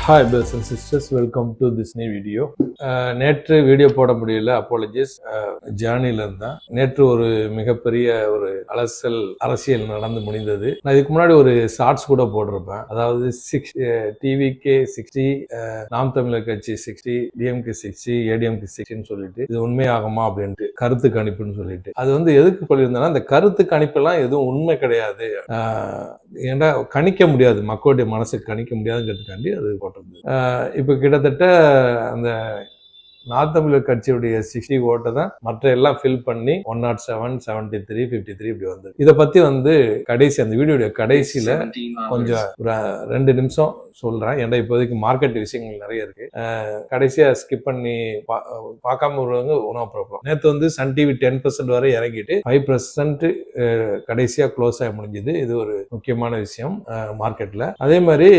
Hi brothers and sisters, welcome to this new video. நேற்று video போட முடியல, apologies. ஜேர்னியில் இருந்தேன். நேற்று ஒரு மிகப்பெரிய ஒரு அரசியல் நடந்து முடிந்தது. நான் இதுக்கு முன்னாடி ஒரு ஷார்ட்ஸ் கூட போட்டிருப்பேன். அதாவது டிவிகே 60, நாம் தமிழர் கட்சி 60, டிஎம்கே 60, ஏடிஎம்கே 60ன்னு சொல்லிட்டு இது உண்மையாகுமா அப்படின்ட்டு கருத்து கணிப்புன்னு சொல்லிட்டு அது வந்து எதுக்கு சொல்லியிருந்தேன்னா, இந்த கருத்து கணிப்பெல்லாம் எதுவும் உண்மை கிடையாது, ஏன்னா கணிக்க முடியாது, மக்களுடைய மனசுக்கு கணிக்க முடியாதுங்கிறதுக்காண்டி அது போட்டிருந்தது. இப்போ கிட்டத்தட்ட அந்த நாம் தமிழர் கட்சியுடைய 60 ஓட்டை தான் மற்ற எல்லாம் ஃபில் பண்ணி 107, 73, 53 இப்படி வந்து இதை பத்தி வந்து கடைசி அந்த வீடியோடைய கடைசியில கொஞ்சம் 2 நிமிஷம் சொல்றேன். ஏன்னா இப்போதைக்கு மார்க்கெட் விஷயங்கள் நிறைய இருக்கு. கடைசியா ஸ்கிப் பண்ணி பார்க்காம வருவாங்க. உணவு ப்ராப்ளம். நேற்று வந்து சன் டிவி 10% வரை இறங்கிட்டு 5% கடைசியா க்ளோஸ் ஆகி முடிஞ்சது. இது ஒரு முக்கியமான விஷயம் மார்க்கெட்ல. அதே மாதிரி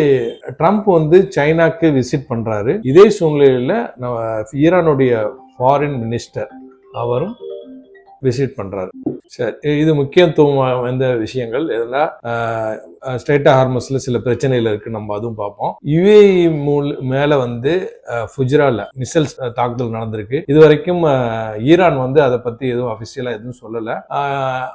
ட்ரம்ப் வந்து சைனாக்கு விசிட் பண்றாரு. இதே சூழ்நிலையில ஈரானுடைய ஃபாரின் மினிஸ்டர் அவரும் விசிட் பண்றாரு. சரி, இது முக்கியத்துவம் வாய்ந்த விஷயங்கள். இதெல்லாம் ஸ்ட்ரெய்ட் ஹார்மஸ்ல சில பிரச்சனைகள் இருக்கு, நம்ம அதுவும் பார்ப்போம். யுஏஇ மேல வந்து ஃபுஜ்ரால மிசைல்ஸ் தாக்குதல் நடந்திருக்கு. இது வரைக்கும் ஈரான் வந்து அதை பத்தி எதுவும் அபிஷியலா எதுவும் சொல்லல.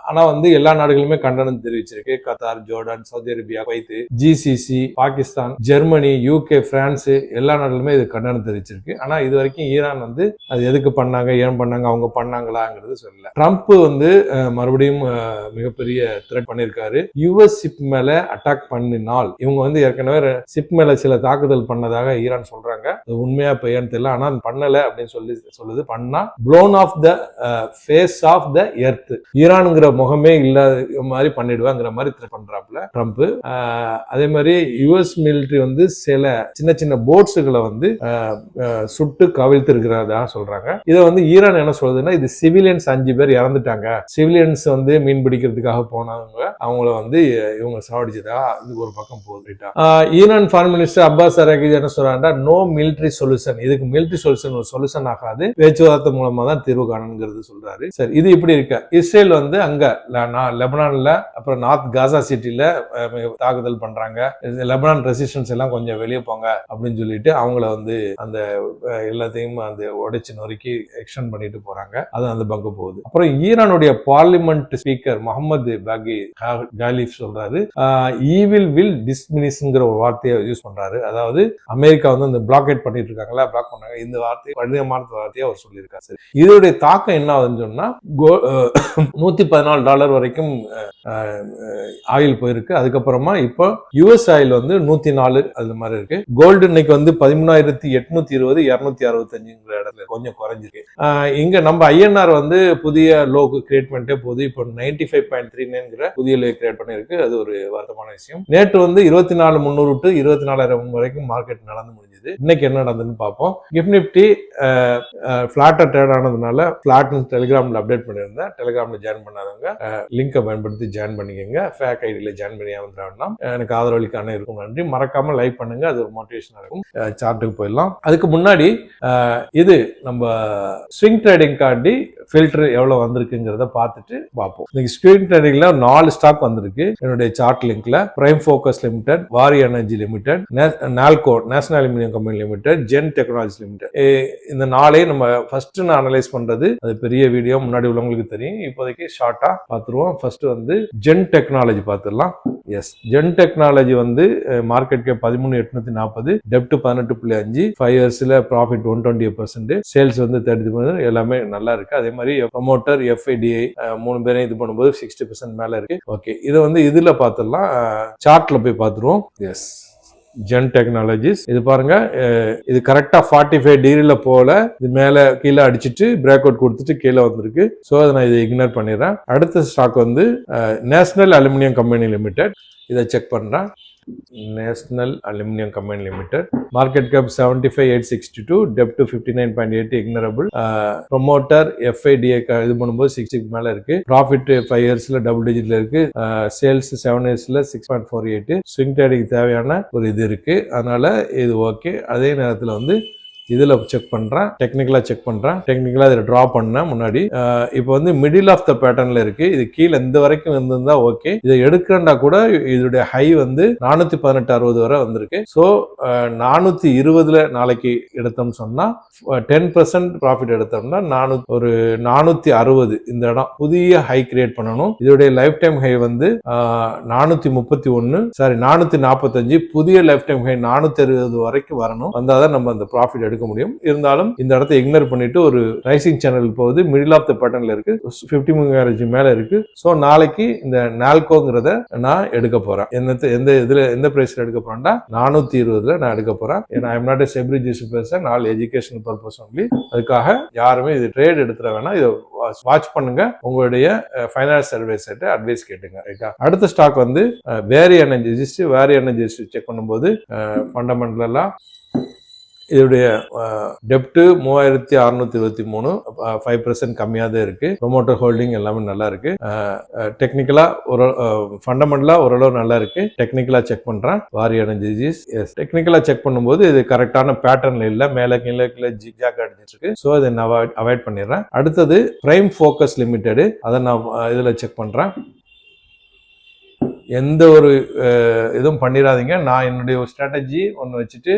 ஆனா வந்து எல்லா நாடுகளுமே கண்டனம் தெரிவிச்சிருக்கு. Qatar, Jordan, Saudi Arabia, Kuwait, GCC, Pakistan, Germany, UK, France எல்லா நாடுகளுமே இது கண்டனம் தெரிவிச்சிருக்கு. ஆனா இது வரைக்கும் ஈரான் வந்து அது எதுக்கு பண்ணாங்க, ஏன் பண்ணாங்க, அவங்க பண்ணாங்களாங்கிறது சொல்லல. ட்ரம்ப் வந்து மறுபடியும் மிகப்பெரிய த்ரெட் பண்ணிருக்காரு. யுஎஸ் சிப் மேல அட்டாக் பண்ணினால் இவங்க வந்து ஏற்கனவே சிப் மேல சில தாக்குதல் பண்ணதாக ஈரான் சொல்றாங்க. அது உண்மையா பெய்யான்னு தெரியல. ஆனா பண்ணல அப்படின்னு சொல்லுது. பண்ணா blown off the face of the earth, ஈரானுங்கிற முகமே இல்லாத மாதிரி பண்ணிடுவாங்கிற மாதிரி த்ரெட் பண்றாப்ல ட்ரம்ப். அதே மாதிரி யுஎஸ் மிலிட்டரி வந்து சில சின்ன சின்ன போட்ஸுகளை வந்து சுட்டு கவிழ்த்து இருக்கிறதா சொல்றாங்க. இதை வந்து ஈரான் என்ன சொல்றதுன்னா, இது சிவிலியன்ஸ் 5 பேர் இறந்துட்டாங்க, சிவிலியன்ஸ் வந்து மீன் பிடிக்கிறதுக்காக போனவங்க, அவங்கள வந்து இவங்க சாவடிச்சதா இது ஒரு பக்கம் போகுது. ஈரான் ஃபாரின் மினிஸ்டர் அப்பாஸ் அரகி என்ன சொல்றாங்க, நோ மிலிட்டரி சொல்யூஷன், இதுக்கு மிலிட்டரி சொல்யூஷன் ஒரு சொல்யூஷன் ஆகாது, பேச்சுவார்த்தை மூலமா தான் தீர்வு காணணுங்கிறது சொல்றாரு. சரி, இது இப்படி இருக்க இஸ்ரேல் வந்து அங்க லெபனான்ல அப்புறம் நார்த் காசா சிட்டில தாக்குதல் பண்றாங்க. லெபனான் ரெசிஸ்டன்ஸ் எல்லாம் கொஞ்சம் வெளியே போங்க அப்படின்னு சொல்லிட்டு அவங்கள வந்து அந்த எல்லாத்தையும் அந்த உடைச்சு நொறுக்கி எக்ஸ்டெண்ட் பண்ணிட்டு போறாங்க. அது அந்த பங்கு போகுது. அப்புறம் ஈரானுடைய பார்லிமெண்ட் ஸ்பீக்கர் முகமது பாகி காலிஃப் சொல்றாரு, ஈவில் வில் டிஸ்மினிஷ்ங்கிற ஒரு வார்த்தையை யூஸ் பண்றாரு. அதாவது அமெரிக்கா வந்து அந்த பிளாக்கெட் பண்ணிட்டு இருக்காங்களா, பிளாக் பண்ணாங்க, இந்த வார்த்தை கடினமான வார்த்தையை அவர் சொல்லியிருக்காரு. சரி, இதோடைய தாக்கம் என்ன ஆகுதுன்னு சொன்னா, $114 வரைக்கும் ஆயில் போயிருக்கு. அதுக்கப்புறமா இப்போ யுஎஸ் ஆயில் வந்து 104 அது மாதிரி இருக்கு. கோல்டு இன்னைக்கு வந்து 13,820, 265ங்கிற இடத்துல கொஞ்சம் குறைஞ்சிருக்கு. இங்க நம்ம ஐஎன்ஆர் வந்து புதிய லோ கிரியேட் பண்ணிட்டே போகுது. இப்போ 95.39 புதிய லோ கிரியேட் பண்ணிருக்கு. அது ஒரு வருத்தமான விஷயம். நேற்று வந்து 24,300 to 24,000 வரைக்கும் மார்க்கெட் நடந்து முடிஞ்சது. இன்னைக்கு என்ன நடந்ததுன்னு பார்ப்போம். கிஃப்ட் நிப்டி பிளாட்டா ட்ரேட் ஆனதுனால பிளாட்னு டெலிகிராம்ல அப்டேட் பண்ணியிருந்தேன். டெலிகிராம்ல ஜாயின் பண்ணாதவங்க லிங்கை பயன்படுத்தி ஜாயின் பண்ணிக்கோங்க. ஃபேக் ஐடியில ஜாயின் பண்ணி வந்துட்டா எனக்கு ஆதரவளிக்கான இருக்கும். நன்றி. மறக்காம லைக் பண்ணுங்க, அது ஒரு மோட்டிவேஷனா இருக்கும். சார்ட்டுக்கு போயிடலாம். அதுக்கு முன்னாடி இது நம்ம ஸ்விங் ட்ரேடிங் காண்டி ஃபில்டர் எவ்வளவு வந்திருக்குங்கிறத பார்த்துட்டு பார்ப்போம். இன்னைக்கு ஸ்விங் ட்ரேடிங்ல 4 ஸ்டாக் வந்திருக்கு. என்னுடைய சார்ட் லிங்க்ல Prime Focus Limited, Waaree Energy Limited, NALCO National aluminium company Limited, Zen Technology Limited. இந்த 4 நம்ம ஃபர்ஸ்ட் நான் அனலைஸ் பண்றது, அது பெரிய வீடியோ முன்னாடி உள்ளவங்களுக்கு தெரியும். இப்போதைக்கு ஷார்ட்டா பார்த்துருவோம். ஃபர்ஸ்ட் வந்து ஜென் டெக்னாலஜி பார்த்துடலாம். எஸ், ஜென் டெக்னாலஜி வந்து மார்க்கெட் கேப் 13,840, டெப்ட் 18.5, 5 இயர்ஸ்ல ப்ராஃபிட் 120%, சேல்ஸ் வந்து 30%, எல்லாமே நல்லா இருக்கு. அதே மாதிரி ப்ரமோட்டர் எஃப்ஐடிஐ 3 பேரும் இது பண்ணும்போது 60% மேல இருக்கு. ஓகே, இதை வந்து இதுல பார்த்துடலாம். சார்ட்ல போய் பார்த்துருவோம். எஸ், ஜென் டெக்னாலஜிஸ் இது பாருங்க, இது கரெக்டா 45 டிகிரில போல இது மேல கீழே அடிச்சுட்டு பிரேக் அவுட் கொடுத்துட்டு கீழே வந்திருக்கு. ஸோ அதை நான் இதை இக்னோர் பண்ணிடுறேன். அடுத்த ஸ்டாக் வந்து நேஷனல் அலுமினியம் கம்பெனி லிமிடெட். இதை செக் பண்றேன். National aluminium company limited, market cap 75,862, டெப்ட் 59.8, இக்னரபிள். ப்ரொமோட்டர் எஃப்ஐடிஏ இது பண்ணும்போது 60 மேல இருக்கு. ப்ராஃபிட் 5 இயர்ஸ்ல டபுள் டிஜிட்ல இருக்கு. சேல்ஸ் 7 இயர்ஸ்ல 6.48. ஸ்விங் ட்ரேடிங் தேவையான ஒரு இது இருக்கு. அதனால இது ஓகே. அதே நேரத்தில் வந்து இதுல செக் பண்றேன், டெக்னிக்கலா செக் பண்றேன், டெக்னிக்கலா இதை டிரா பண்ண முன்னாடி இப்போ வந்து மிடில் ஆஃப் த பேட்டர்ன்ல இருக்கு. இது கீழே இந்த வரைக்கும் இருந்திருந்தா ஓகே. இதை எடுக்கிறா கூட இதோடைய ஹை வந்து 418.60 வரை வந்திருக்கு. ஸோ 420ல நாளைக்கு எடுத்தோம்னு சொன்னா 10% ப்ராஃபிட் எடுத்தோம்னா ஒரு 460 இந்த இடம் புதிய ஹை கிரியேட் பண்ணணும். இதோடைய லைஃப் டைம் ஹை வந்து 445 புதிய லைஃப் டைம் ஹை 460 வரைக்கும் வரணும். வந்தாதான் நம்ம அந்த ப்ராஃபிட் எடுக்க முடியும். இருந்தாலும் இந்த இடத்தை இக்னோர் பண்ணிட்டு ஒரு ரைசிங் சேனல் போகுது, மிடில் ஆஃப் த பேட்டர்ன்ல இருக்கு, 50 moving average மேல இருக்கு. ஸோ நாளைக்கு இந்த நால்கோங்கிறத நான் எடுக்க போறேன். எந்த பிரைஸ்ல எடுக்க போறேன்னா 420ல நான் எடுக்க போறேன். ஏன்னா I am not a SEBI registered person, நாள் எஜுகேஷனல் பர்பஸ் ஒன்லி. அதுக்காக யாருமே இது ட்ரேட் எடுத்துற வேணாம். இதை வாட்ச் பண்ணுங்க, உங்களுடைய ஃபைனான்ஸ் அட்வைசர்ட்ட அட்வைஸ் கேட்டுங்க. ரைட்டா? அடுத்த ஸ்டாக் வந்து வேரி எனர்ஜிஸ் செக் பண்ணும்போது ஃபண்டமெண்டலா இதோடைய டெப்ட் 3623, 5% கம்மியாக தான் இருக்கு. ப்ரொமோட்டர் ஹோல்டிங் எல்லாமே நல்லா இருக்கு. டெக்னிக்கலா ஃபண்டமெண்டலா ஓரளவு நல்லா இருக்கு. டெக்னிக்கலா செக் பண்றேன். வாரி எனர்ஜிஸ் டெக்னிக்கலா செக் பண்ணும்போது இது கரெக்டான பேட்டர்ன்ல இல்ல, மேல கீழே ஜிக்ஜாக் அடிச்சிட்டு இருக்கு. ஸோ இதை நான் அவாய்ட் பண்ணிடுறேன். அடுத்தது பிரைம் ஃபோக்கஸ் லிமிடெட், அதை நான் இதுல செக் பண்றேன். எந்த ஒரு இதுவும் பண்ணிடாதீங்க. நான் என்னுடைய ஒரு ஸ்ட்ராட்டஜி ஒன்று வச்சுட்டு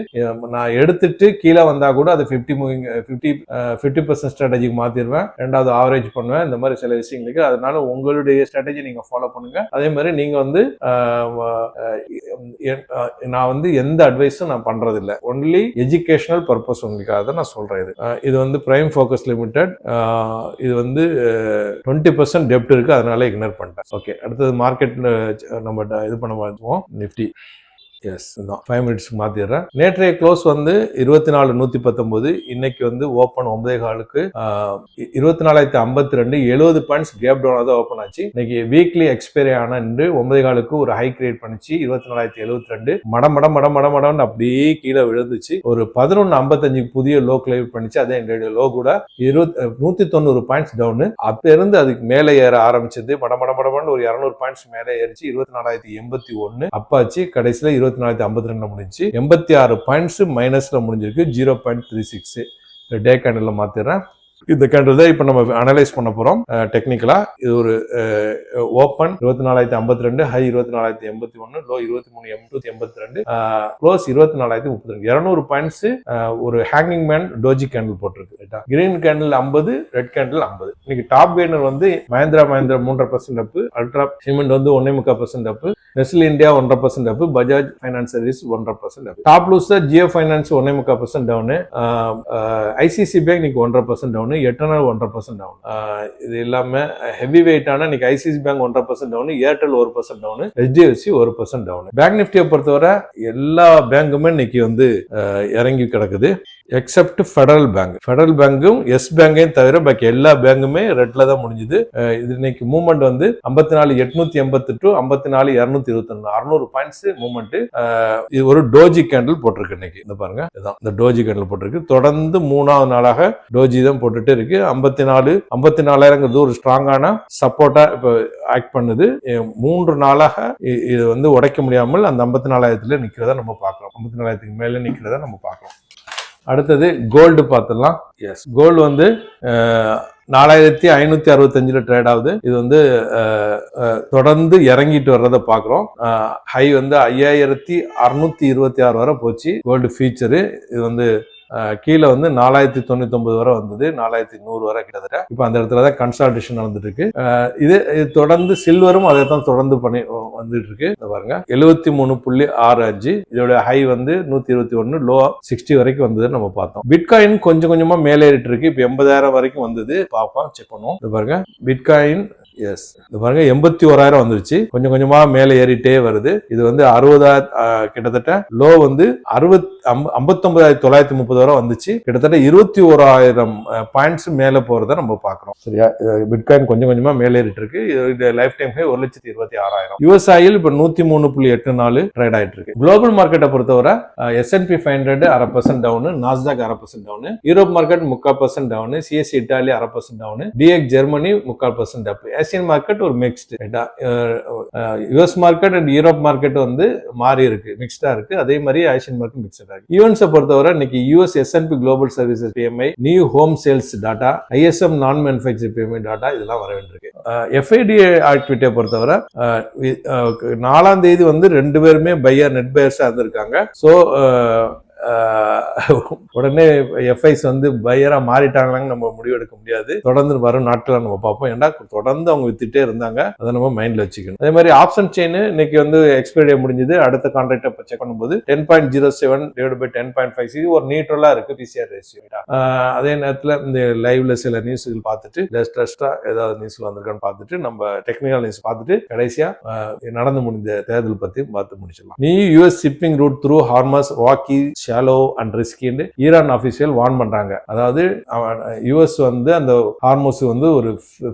நான் எடுத்துட்டு கீழே வந்தா கூட அதை 50% ஸ்ட்ராட்டஜிக்கு மாத்திடுவேன். ரெண்டாவது ஆவரேஜ் பண்ணுவேன். இந்த மாதிரி சில விஷயங்களுக்கு. அதனால உங்களுடைய ஸ்ட்ராட்டஜி நீங்க ஃபாலோ பண்ணுங்க. அதே மாதிரி நீங்க வந்து நான் வந்து எந்த அட்வைஸும் நான் பண்றது இல்லை. ஒன்லி எஜுகேஷனல் பர்பஸ் உங்களுக்காக தான் நான் சொல்றேன். இது வந்து பிரைம் ஃபோக்கஸ் லிமிடெட். இது வந்து 20% டெப்ட் இருக்கு, அதனால இக்னோர் பண்ணிட்டேன். ஓகே, அடுத்தது மார்க்கெட் நம்ம இது பண்ண பார்த்துவோம். நிஃப்டி எஸ் தான் 5 மினிட்ஸ்க்கு மாத்திடுறேன். நேற்றைய க்ளோஸ் வந்து 24,119. இன்னைக்கு வந்து ஓப்பன் 9:15க்கு 24,052, 70 பாயிண்ட்ஸ் கேப் டவுன் தான் ஓப்பன் ஆச்சு. இன்னைக்கு வீக்லி எக்ஸ்பைரி ஆன 9:15க்கு ஒரு ஹை கிரியேட் பண்ணிச்சு 24,072. மடம் அப்படியே கீழே விழுந்துச்சு. ஒரு 11:55 புதிய லோ கிரியேட் பண்ணிச்சு. அதே என்னுடைய லோ கூட 190 பாயிண்ட்ஸ் டவுன். அப்ப இருந்து அதுக்கு மேலே ஏற ஆரம்பிச்சது. மடமடன்னு ஒரு 200 பாயிண்ட்ஸ் மேலே ஏறிச்சு. 24,081 அப்பாச்சு. கடைசியில 24,052 முடிஞ்சு 86 பாயிண்ட்ஸ் மைனஸ்ல முடிஞ்சிருக்கு. 0.36 டே கேண்டில் மாத்திடுறேன். இந்த கேண்டில் தான் இப்ப நம்ம அனலைஸ் பண்ண போறோம் டெக்னிக்கலா. இது ஒரு open 24,052, high 24,081, low 23,882, close 24,032. 200 points ஒரு ஹேங்கிங் மேன் டோஜி கேண்டில் போட்டிருக்கு. Green candle 50, red candle 50. இன்னைக்கு டாப் கெய்னர் வந்து மஹிந்திரா 3.5% அப், அல்ட்ரா சிமெண்ட் வந்து 1.25% up, Nestle India 1.5% up, Bajaj Finance Service 1.5% up. Top loser Jio Finance 1.5% down, ICICI bank இன்னைக்கு 1.5% டவுன், எட்டர்னல் 1.5% டவுன். இது இல்லாம heavy வெயிட்டான இன்னைக்கு ICICI bank 1.5% down, Airtel 1% down, HDFC 1% down. Bank நிஃப்டியை பொறுத்தவரை எல்லா பேங்குமே இன்னைக்கு வந்து இறங்கி கிடக்குது எக்ஸப்ட் ஃபெடரல் பேங்க். ஃபெடரல் பேங்கும் எஸ் பேங்கையும் தவிர பாக்கி எல்லா பேங்குமே ரெட்ல தான் முடிஞ்சுது. இது இன்னைக்கு மூவ்மெண்ட் வந்து 54,880 டு 54,221, 600 பாயிண்ட்ஸ் மூவ்மெண்ட். இது ஒரு டோஜி கேண்டில் போட்டிருக்கு இன்னைக்கு. இந்த பாருங்க, இதுதான் இந்த டோஜி கேண்டில் போட்டிருக்கு. தொடர்ந்து 3வது நாளாக டோஜி தான் போட்டுட்டு இருக்கு. 54,000 ஒரு ஸ்ட்ராங்கான சப்போர்ட்டா இப்ப ஆக்ட் பண்ணுது. 3 நாளாக இது வந்து உடைக்க முடியாமல் அந்த 54,000 நிக்கிறதா நம்ம பார்க்கலாம். 54,000 மேல நிக்கிறதா நம்ம பார்க்கலாம். அடுத்தது கோல்டு பார்த்துடலாம். எஸ், கோல்டு வந்து 4,565 ட்ரேட் ஆகுது. இது வந்து தொடர்ந்து இறங்கிட்டு வர்றதை பாக்குறோம். ஹை வந்து 5,626 வரை போச்சு கோல்டு ஃபியூச்சரு. இது வந்து கீழே வந்து 4,099 வரை வந்தது, 4,100 வரை கிட்டத்தட்ட. இப்ப அந்த இடத்துலதான் கன்சால்டேஷன் நடந்துட்டு இருக்கு. இது தொடர்ந்து சில்வரும் அதை தான் தொடர்ந்து பண்ணி வந்துட்டு இருக்கு. பாருங்க 73.65. இதோட ஹை வந்து 121, லோ 60 வரைக்கும் வந்தது நம்ம பார்த்தோம். பிட்காயின் கொஞ்சம் கொஞ்சமா மேலே ஏறிட்டு இருக்கு. இப்ப 80,000 வரைக்கும் வந்தது. பார்ப்போம், செக் பண்ணுவோம். பாருங்க பிட்காயின் எஸ், பாருங்க 81,000 வந்துருச்சு. கொஞ்சம் கொஞ்சமா மேல ஏறிட்டே வருது. இது வந்து 60,000 கிட்டத்தட்ட. லோ வந்து 59,930 வரை வந்துச்சு. கிட்டத்தட்ட 21,000 பாயிண்ட்ஸ் மேல போறத நம்ம பாக்குறோம். சரியா, பிட்காயின் கொஞ்சம் கொஞ்சமா மேல ஏறிட்டு இருக்கு. இது life time high 1,26,000. US oil இப்ப 103.84 ட்ரேட் ஆயிட்டு இருக்கு. குளோபல் மார்க்கெட்டை பொறுத்தவரை S&P 500 0.5% down, Nasdaq 0.5% down, Europe market 0.25% down, CSC Italy 0.5% down, DX Germany 0.25% up, Asian market ஒரு mixed. US market and Europe market வந்து மாறி இருக்கு, மிக்ஸ்டா இருக்கு. அதே மாதிரி ஏசியன் மார்க்கெட் மிக்ஸ்டா இருக்கு. ஈவென்ட்ஸை பொறுத்தவரை இன்னைக்கு US S&P global services PMI, new home sales tata, ISM நான் மேனுஃபேக்சர் PMI டாட்டா இதெல்லாம் வர வேண்டியிருக்கு. FIDA ஆக்டிவிட்டியை பொறுத்தவரை 4ஆம் தேதி வந்து 2 பேருமே நெட் பையர்ஸா இருந்திருக்காங்க. ஸோ உடனே எஃப்ஐஸ் வந்து பையரா மாறிட்டாங்களான்னு நம்ம முடிவு எடுக்க முடியாது. தொடர்ந்து வரும் நாட்களை நம்ம பார்ப்போம். ஏன்னா தொடர்ந்து அவங்க வித்துட்டே இருந்தாங்க, அதை நம்ம மைண்ட்ல வச்சுக்கணும். அதே மாதிரி ஆப்ஷன் செயின் இன்னைக்கு வந்து எக்ஸ்பைரி முடிஞ்சது. அடுத்த கான்ட்ராக்டை செக் பண்ணும்போது 10.07 டிவைட் பை 10.5 ஒரு நியூட்ரலா இருக்கு பிசிஆர் ரேஷியோ. அதே நேரத்தில் இந்த லைவ்ல சில நியூஸ்கள் பார்த்துட்டு லேட்டஸ்டா ஏதாவது நியூஸ்ல வந்திருக்கான்னு பார்த்துட்டு நம்ம டெக்னிக்கல் நியூஸ் பார்த்துட்டு கடைசியா நடந்து முடிந்த தேர்தல் பத்தி பார்த்து முடிச்சிடலாம். New US shipping route through Hormuz வாக்கி ஷாலோ அண்ட் ரிஸ்கின்னு ஈரான் ஆபீஷியல் வார்ன் பண்றாங்க. அதாவது யூஎஸ் வந்து அந்த ஹார்மோஸ் வந்து ஒரு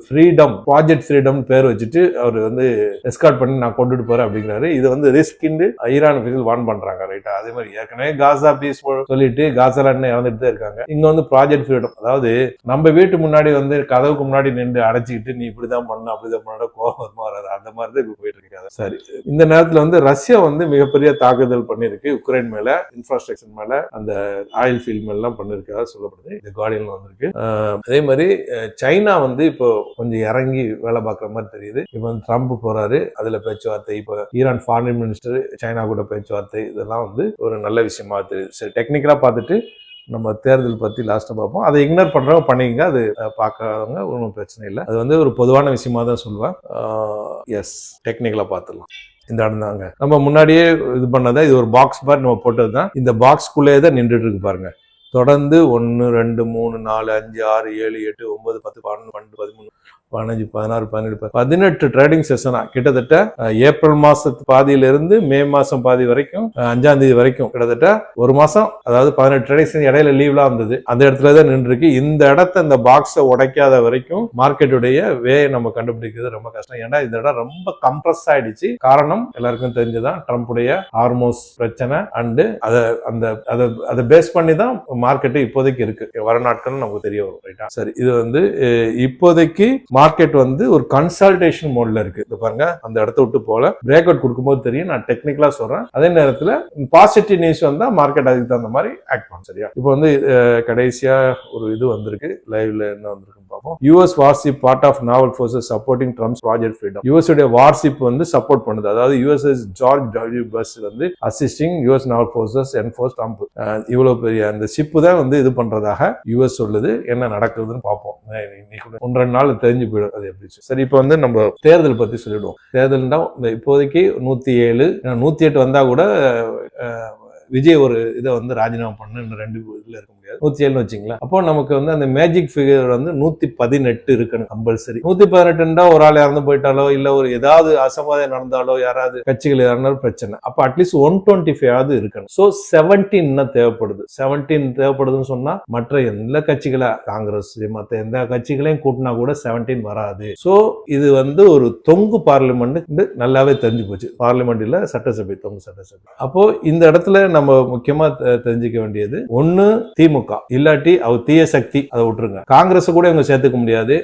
ஃப்ரீடம், ப்ராஜெக்ட் ஃப்ரீடம் பேர் வச்சுட்டு அவர் வந்து எஸ்கார்ட் பண்ணி நான் கொண்டுட்டு போறேன் அப்படிங்கிறாரு. இது வந்து ரிஸ்கின்னு ஈரான் ஆபீஷியல் வார்ன் பண்றாங்க. ரைட்டா? அதே மாதிரி ஏற்கனவே காசா பீஸ் சொல்லிட்டு காசால இறந்துட்டு தான் இருக்காங்க. இங்க வந்து ப்ராஜெக்ட் ஃப்ரீடம், அதாவது நம்ம வீட்டு முன்னாடி வந்து கதவுக்கு முன்னாடி நின்று அடைச்சிக்கிட்டு நீ இப்படிதான் பண்ண அப்படிதான் பண்ண கோபம் வராது, அந்த மாதிரி தான் இப்ப போயிட்டு இருக்காது. சரி, இந்த நேரத்துல வந்து ரஷ்யா வந்து மிகப்பெரிய தாக்குதல் பண்ணிருக்கு உக்ரைன் மேல, இன்ஃப்ராஸ்ட்ரக்சர் மேல, அந்த ஆயில் ஃபீல்ட் மேல எல்லாம் பண்ணிருக்கா சொல்லப்படுது. இந்த கார்டியன்ல வந்திருக்கு. அதே மாதிரி சைனா வந்து இப்போ கொஞ்சம் இறங்கி வேலை பார்க்குற மாதிரி தெரியுது. இப்போ வந்து ட்ரம்ப் போறாரு, அதுல பேச்சுவார்த்தை. இப்போ ஈரான் ஃபாரின் மினிஸ்டர் சைனா கூட பேச்சுவார்த்தை. இதெல்லாம் வந்து ஒரு நல்ல விஷயமா தெரியுது. சரி, டெக்னிக்கலா பார்த்துட்டு நம்ம தேர்தல் பத்தி லாஸ்ட்டா பார்ப்போம். அதை இக்னோர் பண்றவங்க பண்ணிங்க, அது பார்க்கறவங்க ஒன்றும் பிரச்சனை இல்லை. அது வந்து ஒரு பொதுவான விஷயமா தான் சொல்லுவேன். எஸ், டெக்னிக்கலா பார்த்துடலாம். இந்த இடம் தாங்க நம்ம முன்னாடியே இது பண்ணதை, இது ஒரு பாக்ஸ் மாதிரி நம்ம போட்டது தான். இந்த பாக்ஸ்குள்ளே தான் நின்றுட்டு இருக்கு பாருங்க. தொடர்ந்து 1 2 3 4 5 6 7 8 9 10 11 12 13 15 16 17 18 ட்ரேடிங் செஷனா கிட்டத்தட்ட ஏப்ரல் மாசத்து பாதியிலிருந்து மே மாசம் பாதி வரைக்கும் 5ஆம் தேதி வரைக்கும் கிட்டத்தட்ட ஒரு மாசம், அதாவது 18 ட்ரேடிங் இடையில லீவ்லாம் இருந்தது. அந்த இடத்துல தான் நின்று இருக்கு. இந்த இடத்த, இந்த பாக்ஸை உடைக்காத வரைக்கும் மார்க்கெட்டுடைய வேயை நம்ம கண்டுபிடிக்கிறது ரொம்ப கஷ்டம். ஏன்னா இந்த இடம் ரொம்ப கம்ப்ரஸ் ஆயிடுச்சு. காரணம் எல்லாருக்கும் தெரிஞ்சுதான், ட்ரம்புடைய ஹார்மோஸ் பிரச்சனை அண்டு அதை பேஸ் பண்ணி தான் மார்க்கெட்டு இப்போதைக்கு இருக்கு. வர நாட்கள் நமக்கு தெரிய வரும். ரைட்டா? சரி, இது வந்து இப்போதைக்கு மார்க்கெட் வந்து ஒரு கன்சல்டேஷன் மோட்ல இருக்கு. இது பாருங்க, அந்த இடத்த விட்டு போல பிரேக் அவுட் கொடுக்கும்போது தெரியும். நான் டெக்னிக்கலா சொல்றேன். அதே நேரத்தில் பாசிட்டிவ் நியூஸ் வந்தா மார்க்கெட் அதுக்கு தகுந்த மாதிரி ஆக்ட் பண்ணும். சரியா? இப்போ வந்து கடைசியா ஒரு இது வந்திருக்கு, லைவ்ல என்ன வந்திருக்கு பார்ப்போம். US warship part of naval forces supporting Trump's project freedom. US உடைய வார்ஷிப் வந்து சப்போர்ட் பண்ணுது. அதாவது யூஎஸ்எஸ் ஜார்ஜ் டபிள்யூ புஷ் வந்து assisting US naval forces enforce Trump. இவ்வளவு பெரிய அந்த ஷிப் தான் வந்து இது பண்றதாக யூஎஸ் சொல்லுது. என்ன நடக்குதுன்னு பார்ப்போம். இன்னைக்கு 1-2 நாள் தெரிஞ்சு போயிடும் அது எப்படி. சரி, இப்போ வந்து நம்ம தேர்தல் பத்தி சொல்லிடுவோம். தேர்தல்னா இப்போதைக்கு 107, 108 வந்தா கூட விஜய் ஒரு இதை வந்து ராஜினாமா பண்ணு, 2 இதுல இருக்க முடியாது. 107 வச்சுங்களா? அப்போ நமக்கு வந்து அந்த மேஜிக் ஃபிகர் வந்து 118 இருக்கணும் கம்பல்சரி. 118 ஒரு ஆள் இறந்து போயிட்டாலோ, இல்ல ஒரு ஏதாவது அசம்பாவிதம் நடந்தாலோ, யாராவது கட்சிகள் இறந்தாலும் பிரச்சனை. அப்ப அட்லீஸ்ட் 125 இருக்கணும். சோ 17 தேவைப்படுது. 17 தேவைப்படுதுன்னு சொன்னா மற்ற எல்லா கட்சிகளா, காங்கிரஸ் மற்ற எந்த கட்சிகளையும் கூட்டினா கூட 17 வராது. சோ இது வந்து ஒரு தொங்கு பார்லிமெண்ட் நல்லாவே தெரிஞ்சு போச்சு. பார்லிமெண்ட் இல்ல, சட்டசபை, தொங்கு சட்டசபை. அப்போ இந்த இடத்துல நம்ம முக்கியமா தெரிஞ்சுக்க வேண்டியது, ஒண்ணு திமுக, இல்லாட்டி அவர் தீய சக்தி, அதை விட்டுருங்க. காங்கிரஸ் கூட இவங்க சேர்த்துக்க முடியாது,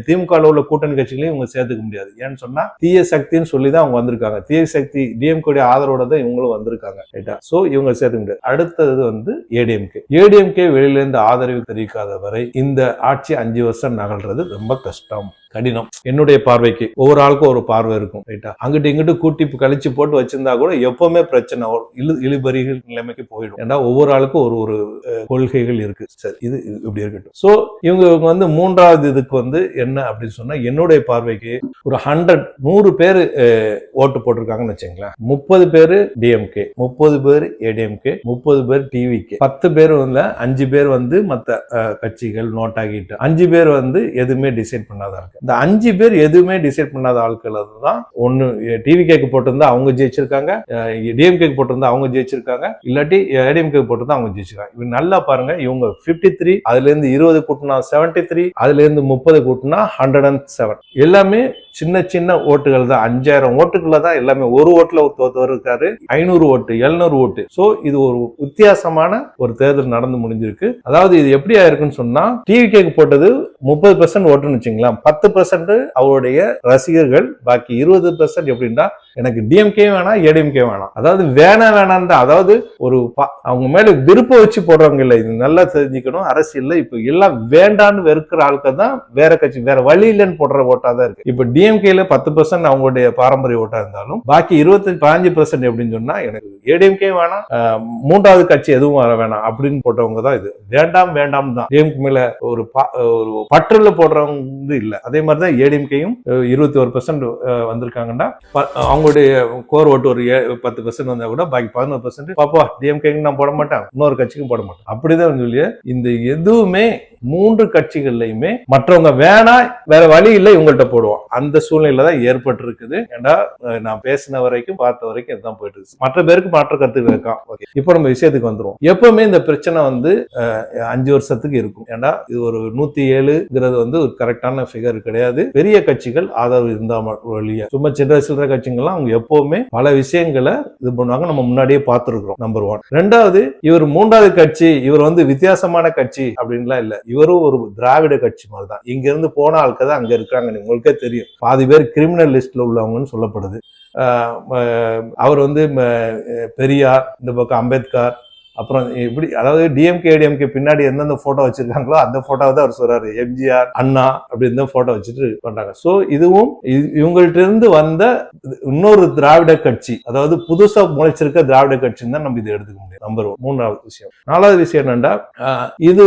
திமுக உள்ள கூட்டணி கட்சிகளையும் இவங்க சேர்த்துக்க முடியாது. ஏன்னு சொன்னா தீய சக்தின்னு சொல்லிதான் அவங்க வந்திருக்காங்க. தீய சக்தி டிஎம்கே ஆதரவோட தான் இவங்களும் வந்திருக்காங்க. ரைட்டா? சோ இவங்க சேர்த்துக்க முடியாது. அடுத்தது வந்து ஏடிஎம்கே வெளியில இருந்து ஆதரவு தெரிவிக்காத வரை இந்த ஆட்சி 5 வருஷம் நகல்றது ரொம்ப கஷ்டம், கடினம். என்னுடைய பார்வைக்கு ஒவ்வொரு ஆளுக்கும் ஒரு பார்வை இருக்கும். ரைட்டா? அங்கிட்டு இங்கிட்டு கூட்டி கழிச்சு போட்டு வச்சிருந்தா கூட எப்பவுமே பிரச்சனை, இழுபறிகள் நிலைமைக்கு போயிடும். ஏன்னா ஒவ்வொரு ஆளுக்கும் ஒரு கொள்கைகள் இருக்கு. சரி, இது இப்படி இருக்கட்டும். சோ இவங்க வந்து 3வது இதுக்கு வந்து என்ன அப்படின்னு சொன்னா, என்னுடைய பார்வைக்கு ஒரு 100 பேர் ஓட்டு போட்டிருக்காங்கன்னு வச்சுங்களேன். 30 பேரு டிஎம்கே, 30 பேர் ஏடிஎம்கே, 30 பேர் டிவிகே, 10 பேர் வந்து 5 பேர் வந்து மத்த கட்சிகள் நோட் ஆகிட்டு, 5 பேர் வந்து எதுவுமே டிசைட் பண்ணாத இருக்கு. இந்த 5 பேர் எதுவுமே டிசைட் பண்ணாத ஆட்கள் தான். ஒன்னு டிவிகேக்கு போட்டிருந்தா அவங்க ஜெயிச்சிருக்காங்க, டிஎம்கேக்கு போட்டிருந்தா அவங்க ஜெயிச்சிருக்காங்க, இல்லாட்டி ஏடிஎம்கே போட்டிருந்தா அவங்க ஜெயிச்சிருக்காங்க. இவங்க நல்லா பாருங்க, இவங்க 53, அதுல இருந்து 20 கூட்டினா 73, அதுல இருந்து 30 கூட்டினா 107. எல்லாமே சின்ன சின்ன ஓட்டுகள் தான், 5000 ஓட்டுக்குள்ள தான் எல்லாமே. ஒரு ஓட்டுல தோத்தவர் இருக்காரு, 500 ஓட்டு, 700 ஓட்டு. சோ இது ஒரு வித்தியாசமான ஒரு தேர்தல் நடந்து முடிஞ்சிருக்கு. அதாவது இது எப்படி ஆயிருக்குன்னு சொன்னா, டிவிகேக்கு போட்டது 30% ஓட்டுன்னு வச்சுங்களா, 10% அவருடைய ரசிகர்கள், பாக்கி 20% எப்படின்னா எனக்கு டிஎம்கே வேணாம், ஏடிஎம்கே வேணாம். அதாவது வேணாம் தான். அதாவது ஒரு அவங்க மேல விருப்பம் வச்சு போடுறவங்க இல்ல. இது நல்லா தெரிஞ்சுக்கணும். அரசியல்ல இப்ப எல்லாம் வேண்டான்னு வெறுக்கிற ஆட்கள் தான் வேற கட்சி, வேற வழி இல்லைன்னு போடுற ஓட்டா தான் இருக்கு. இப்ப டிஎம்கேல 10% அவங்களுடைய பாரம்பரிய ஓட்டா இருந்தாலும் பாக்கி 15% எப்படின்னு சொன்னா எனக்கு ஏடிஎம்கே வேணாம், மூன்றாவது கட்சி எதுவும் வர வேணாம் அப்படின்னு போட்டவங்க தான் இது. வேண்டாம் தான். டிஎம்கே மேல ஒரு பற்றுல போடுறவங்க இல்ல. அதே மாதிரிதான் ஏடிஎம்கேயும் 21% வந்திருக்காங்கன்னா அவங்களுடைய கோர் ஓட்டு ஒரு 10% வந்தா கூட பாக்கி 11% பாப்பா டிஎம்கே நான் போட மாட்டேன், இன்னொரு கட்சிக்கும் போட மாட்டேன். அப்படிதான் சொல்லி இந்த எதுவுமே 3 கட்சிகள்லயுமே மற்றவங்க வேணா வேற வழி இல்லை இவங்கள்ட்ட போடுவோம். அந்த சூழ்நிலை தான் ஏற்பட்டு இருக்குது. ஏன்னா நான் பேசின வரைக்கும் பார்த்த வரைக்கும் இதுதான் போயிட்டு இருக்கு. மற்ற பேருக்கு மாற்ற கருத்துக்கள் இருக்கான். இப்போ நம்ம விஷயத்துக்கு வந்துரும். எப்பவுமே இந்த பிரச்சனை 5 வருஷத்துக்கு இருக்கும். ஏன்னா இது ஒரு 107ங்கிறது ஒரு கரெக்டான ஃபிகர் கிடையாது. பெரிய கட்சிகள் ஆதரவு இருந்தா வழியா, சும்மா சில்லற கட்சிகள்லாம் அவங்க எப்பவுமே பல விஷயங்களை இது பண்ணுவாங்க. நம்ம முன்னாடியே பார்த்திருக்கிறோம். நம்பர் 1. 2வது, இவர் 3வது கட்சி, இவர் வித்தியாசமான கட்சி அப்படின்லாம் இல்ல. இவரும் ஒரு திராவிட கட்சி மாதிரிதான். இங்க இருந்து போன ஆட்கள் தான் அங்க இருக்காங்க. உங்களுக்கே தெரியும், பாதி பேர் கிரிமினல் லிஸ்ட்ல உள்ளவங்கன்னு சொல்லப்படுது. அவர் பெரியார், இந்த பக்கம் அம்பேத்கர், அப்புறம் இப்படி, அதாவது டிஎம்கே ஏடிஎம்கே பின்னாடி எந்தெந்த போட்டோ வச்சிருக்காங்களோ அந்த போட்டோவை தான் அவர் சொல்றாரு. எம்ஜிஆர், அண்ணா அப்படின்னு போட்டோ வச்சுட்டு பண்றாங்க. சோ இதுவும் இவங்கள்ட்ட இருந்து வந்த இன்னொரு திராவிட கட்சி, அதாவது புதுசா முளைச்சிருக்க திராவிட கட்சின்னு தான் நம்ம இதை எடுத்துக்க முடியும். நம்பர் 1. 3வது விஷயம். 4வது விஷயம் என்னன்னா, இது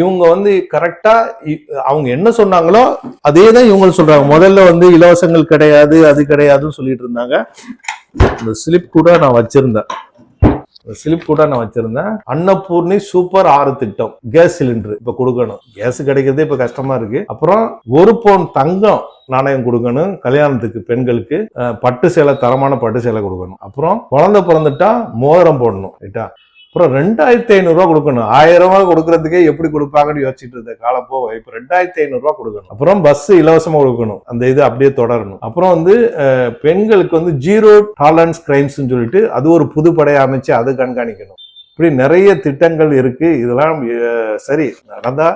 இவங்க கரெக்டா அவங்க என்ன சொன்னாங்களோ அதே தான் இவங்க சொல்றாங்க. முதல்ல இலவசங்கள் கிடையாது, அது கிடையாதுன்னு சொல்லிட்டு இருந்தாங்க. இந்த ஸ்லிப் கூட நான் வச்சிருந்தேன். அன்னபூர்ணி சூப்பர் 6 திட்டம், கேஸ் சிலிண்டர் இப்ப கொடுக்கணும். கேஸ் கிடைக்கிறதே இப்ப கஷ்டமா இருக்கு. அப்புறம் 1 பவுன் தங்கம் நாணயம் கொடுக்கணும் கல்யாணத்துக்கு, பெண்களுக்கு பட்டு சேலை, தரமான பட்டு சேலை கொடுக்கணும். அப்புறம் குழந்தை பிறந்துட்டா மோதிரம் போடணும். ரைட்டா? அப்புறம் 2500 ரூபாய் கொடுக்கணும். 1000 ரூபாய் கொடுக்கறதுக்கே எப்படி கொடுப்பாங்கன்னு யோசிச்சுட்டு இருந்த காலம் போக இப்ப 2500 ரூபாய் கொடுக்கணும். அப்புறம் பஸ் இலவசமா கொடுக்கணும். அந்த இது அப்படியே தொடரணும். அப்புறம் பெண்களுக்கு 0 டாலரன்ஸ் கிரைம்ஸ் சொல்லிட்டு அது ஒரு புது படையை அமைச்சு அதை கண்காணிக்கணும். இப்படி நிறைய திட்டங்கள் இருக்கு. இதெல்லாம் சரி நடந்தா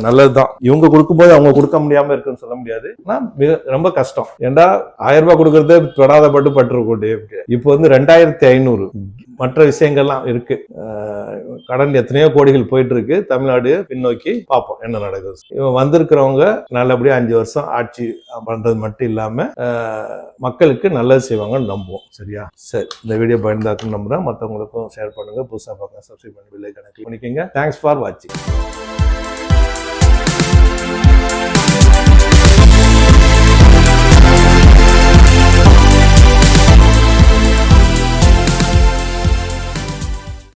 நல்லதுதான். இவங்க கொடுக்கும்போது அவங்க கொடுக்க முடியாம இருக்குன்னு சொல்ல முடியாது. ரொம்ப கஷ்டம். ஏண்டா 1000 ரூபாய் கொடுக்கறதே தொடாத பட்டு இப்போ 2500. மற்ற விஷயங்கள்லாம் இருக்கு. கடன் எத்தனையோ கோடிகள் போயிட்டு இருக்கு. தமிழ்நாடு பின்னோக்கி பார்ப்போம் என்ன நடக்குது. இவன் வந்திருக்கிறவங்க நல்லபடியா 5 வருஷம் ஆட்சி பண்றது மட்டும் இல்லாம மக்களுக்கு நல்லது செய்வாங்கன்னு நம்புவோம். சரியா? சரி, இந்த வீடியோ பயன்தாக்குன்னு நம்புறேன். மற்றவங்களுக்கும் ஷேர் பண்ணுங்க. புதுசா பார்க்க சப்ஸ்கிரைப் பண்ணி பெல் ஐகானை கிளிக் பண்ணிக்கங்க. தேங்க்ஸ் ஃபார் வாட்சிங்.